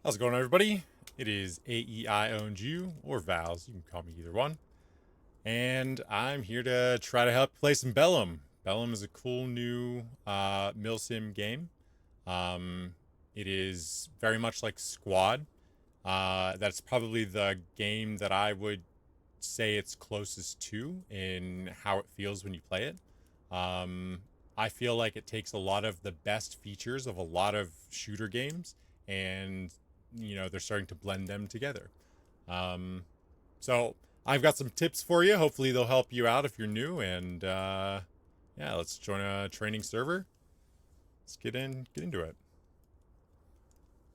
How's it going, everybody? It is AEIONG or Vals. You can call me either one. And I'm here to try to help play some Bellum. Bellum is a cool new milsim game. Um, it is very much like Squad. That's probably the game that I would say it's closest to in how it feels when you play it. Um, I feel like it takes a lot of the best features of a lot of shooter games and they're starting to blend them together. Um, so I've got some tips for you. Hopefully they'll help you out if you're new. And yeah, let's join a training server. Let's get into it.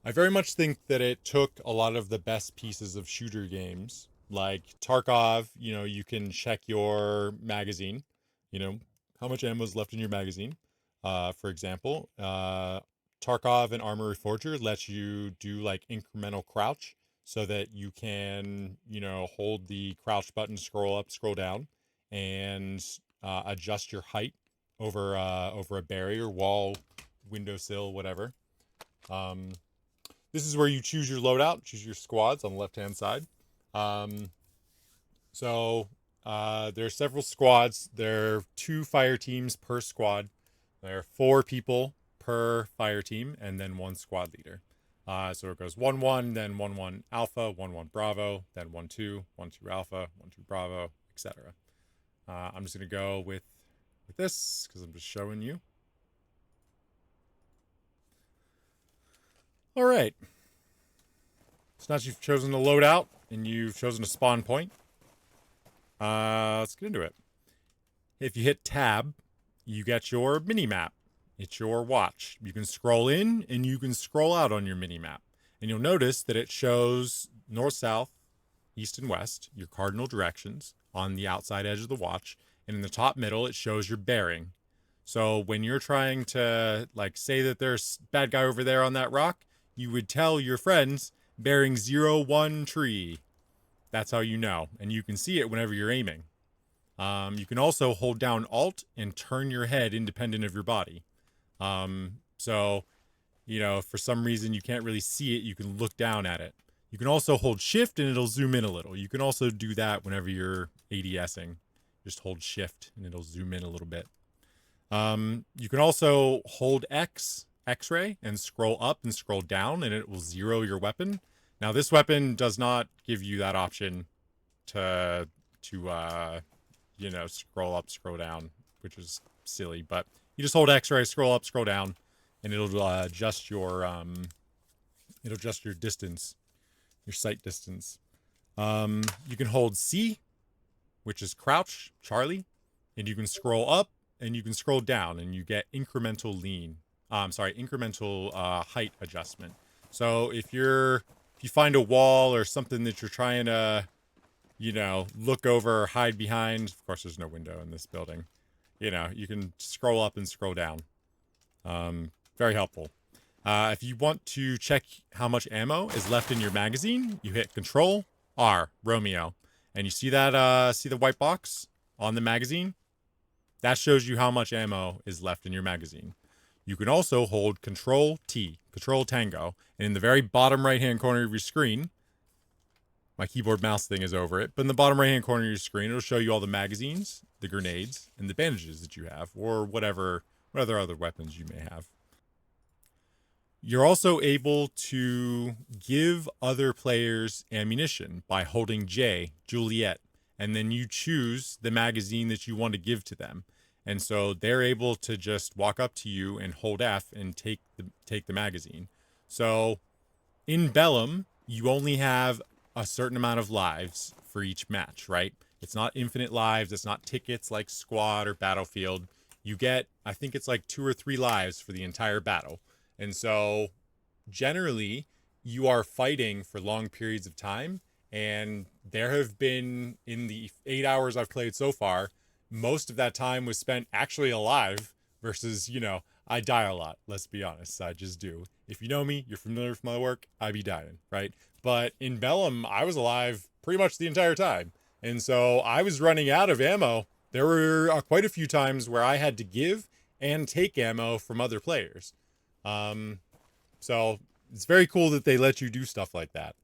I very much think that it took a lot of the best pieces of shooter games, like Tarkov. You can check your magazine. You know how much ammo is left in your magazine. For example, Tarkov and Armory Forger lets you do like incremental crouch, so that you can hold the crouch button, scroll up, scroll down, and adjust your height over a barrier, wall, windowsill, whatever. Um, this is where you choose your loadout, choose your squads on the left hand side. Um, so there are several squads. There are 2 fire teams per squad. There are 4 people per fire team, and then 1 squad leader. So it goes 1-1, then 1-1 Alpha, 1-1 Bravo, then 1-2, 1-2 Alpha, 1-2 Bravo, etc. I'm just gonna go with this because I'm just showing you. All right. So now you've chosen a loadout and you've chosen a spawn point. Let's get into it. If you hit tab, you get your mini map. It's your watch. You can scroll in and you can scroll out on your mini map. And you'll notice that it shows north, south, east, and west, your cardinal directions on the outside edge of the watch. And in the top middle, it shows your bearing. So when you're trying to say that there's a bad guy over there on that rock, you would tell your friends bearing 0-1 tree. That's how you know. And you can see it whenever you're aiming. You can also hold down Alt and turn your head independent of your body. So, for some reason you can't really see it, you can look down at it. You can also hold Shift and it'll zoom in a little. You can also do that whenever you're ADSing. Just hold Shift and it'll zoom in a little bit. You can also hold X-ray, and scroll up and scroll down, and it will zero your weapon. Now, this weapon does not give you that option to scroll up, scroll down, which is silly. But you just hold X-ray, scroll up, scroll down, and it'll adjust your distance, your sight distance. You can hold C, which is crouch, Charlie, and you can scroll up and you can scroll down, and you get incremental incremental height adjustment. So if you find a wall or something that you're trying to look over or hide behind. Of course, there's no window in this building. You can scroll up and scroll down. Very helpful. If you want to check how much ammo is left in your magazine, you hit Control R, Romeo, and you see that see the white box on the magazine? That shows you how much ammo is left in your magazine. You can also hold Control T, Control Tango, and in the very bottom right-hand corner of your screen, my keyboard mouse thing is over it, but in the bottom right hand corner of your screen, it'll show you all the magazines, the grenades, and the bandages that you have, or whatever other weapons you may have. You're also able to give other players ammunition by holding J, Juliet, and then you choose the magazine that you want to give to them. And so they're able to just walk up to you and hold F and take the magazine. So in Bellum, you only have a certain amount of lives for each match, right? It's not infinite lives. It's not tickets like Squad or Battlefield. You get, I think it's like 2 or 3 lives for the entire battle. And so generally, you are fighting for long periods of time. And there have been, in the 8 hours I've played so far, most of that time was spent actually alive versus, I die a lot. Let's be honest. I just do. If you know me, you're familiar with my work, I be dying, right? But in Bellum, I was alive pretty much the entire time. And so I was running out of ammo. There were quite a few times where I had to give and take ammo from other players. So it's very cool that they let you do stuff like that.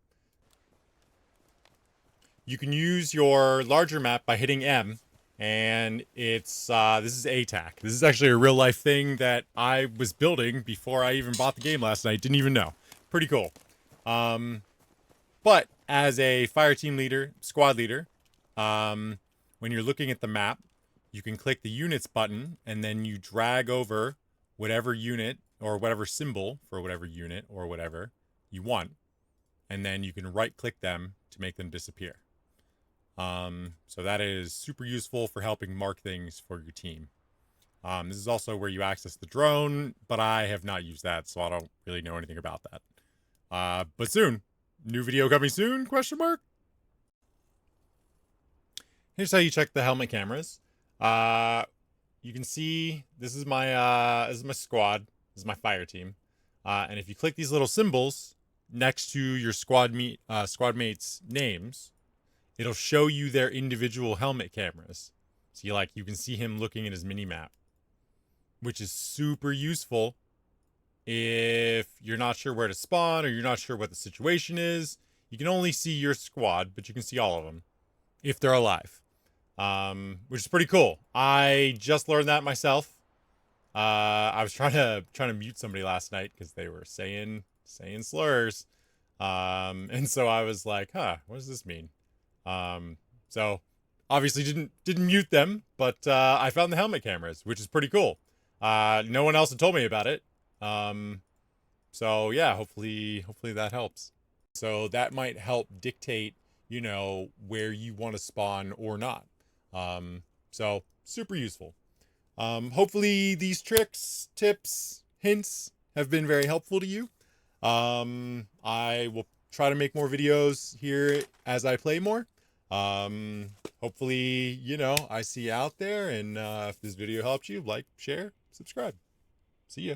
You can use your larger map by hitting M, and it's this is ATAC. This is actually a real life thing that I was building before I even bought the game last night. Didn't even know. Pretty cool. But as a fire team leader, squad leader, when you're looking at the map, you can click the units button, and then you drag over whatever unit or whatever symbol for whatever unit or whatever you want, and then you can right click them to make them disappear. So that is super useful for helping mark things for your team. This is also where you access the drone, but I have not used that, so I don't really know anything about that. But soon, new video coming soon? Question mark. Here's how you check the helmet cameras. You can see this is my squad. This is my fire team. And if you click these little symbols next to your squad mates' names, it'll show you their individual helmet cameras. So you can see him looking at his mini map, which is super useful if you're not sure where to spawn or you're not sure what the situation is. You can only see your squad, but you can see all of them if they're alive, which is pretty cool. I just learned that myself. I was trying to mute somebody last night because they were saying slurs, and so I was like, "Huh, what does this mean?" So obviously didn't mute them, but I found the helmet cameras, which is pretty cool. No one else had told me about it. So yeah, hopefully that helps. So that might help dictate, where you want to spawn or not. So super useful. Hopefully these tricks, tips, hints have been very helpful to you. I will try to make more videos here as I play more. Hopefully, I see you out there, and if this video helped you, like, share, subscribe. See ya.